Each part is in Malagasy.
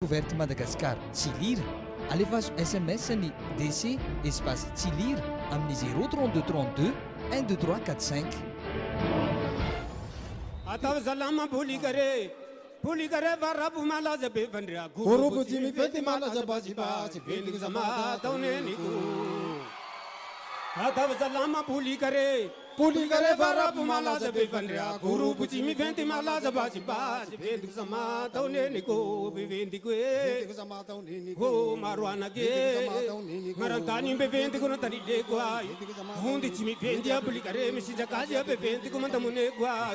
Ouverte Madagascar, tsy lira. Alefaso SMS ny DC espace tsy lira amin'ny 032 32 123 45. Atao salama polikare varabu malaza be vandria Guru jimi feti malaza baji vendik sama taune niku. Atao salama polikare varabu malaza be vandria Guru jimi feti malaza baji vendik sama taune niku vendik ho marwana ge marantani be vendik no tani de kwa hundi jimi vendi polikare misi jakaja be vendik mantamune kwa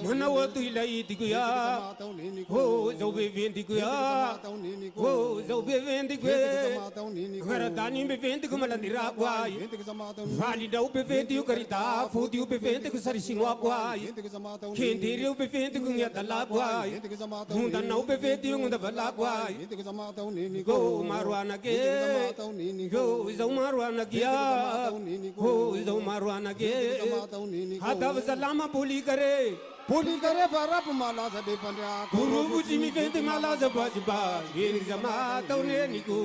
mana watu ilai dikuya ho zobe vendi kuya ho zobe vendi kwe marantani be vendik malandira kwa vali dau be vendi karita fudi be vendi kusari singwa kwa kendiri be vendi kunya dala kwa hunda nau be vendi hunda bala kwa go marwana ge go zo marwana gya ho zo marwana ge hadav salama polikare varabu malaza be vandria Guru bujimi venti malaza baji ba vendik sama taune niku.